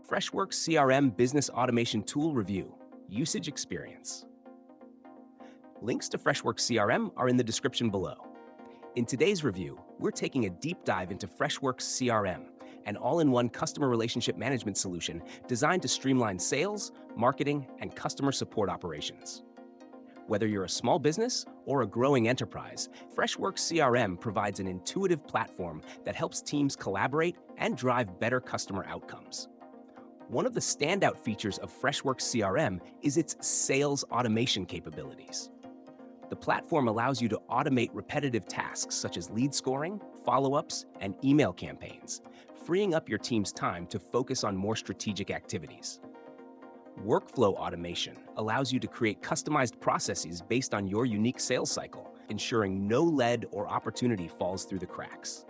Freshworks CRM Business Automation Tool Review, Usage Experience. Links to Freshworks CRM are in the description below. In today's review, we're taking a deep dive into Freshworks CRM, an all-in-one customer relationship management solution designed to streamline sales, marketing, and customer support operations. Whether you're a small business or a growing enterprise, Freshworks CRM provides an intuitive platform that helps teams collaborate and drive better customer outcomes. One of the standout features of Freshworks CRM is its sales automation capabilities. The platform allows you to automate repetitive tasks such as lead scoring, follow-ups, and email campaigns, freeing up your team's time to focus on more strategic activities. Workflow automation allows you to create customized processes based on your unique sales cycle, ensuring no lead or opportunity falls through the cracks.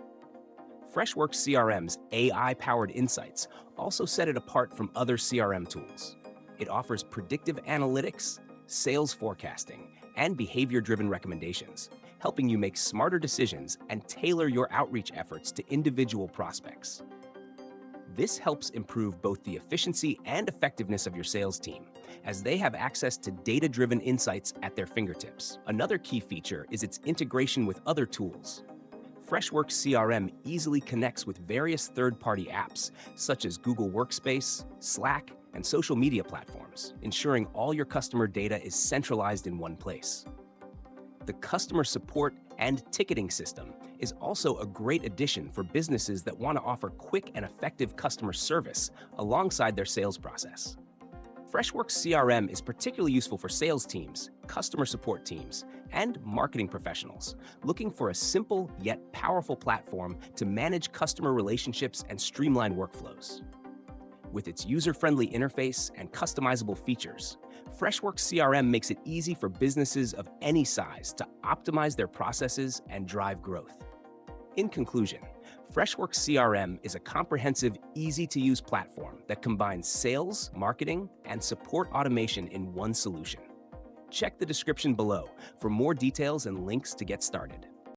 Freshworks CRM's AI-powered insights also set it apart from other CRM tools. It offers predictive analytics, sales forecasting, and behavior-driven recommendations, helping you make smarter decisions and tailor your outreach efforts to individual prospects. This helps improve both the efficiency and effectiveness of your sales team, as they have access to data-driven insights at their fingertips. Another key feature is its integration with other tools. Freshworks CRM easily connects with various third-party apps, such as Google Workspace, Slack, and social media platforms, ensuring all your customer data is centralized in one place. The customer support and ticketing system is also a great addition for businesses that want to offer quick and effective customer service alongside their sales process. Freshworks CRM is particularly useful for sales teams, customer support teams, and marketing professionals looking for a simple yet powerful platform to manage customer relationships and streamline workflows. With its user-friendly interface and customizable features, Freshworks CRM makes it easy for businesses of any size to optimize their processes and drive growth. In conclusion, Freshworks CRM is a comprehensive, easy-to-use platform that combines sales, marketing, and support automation in one solution. Check the description below for more details and links to get started.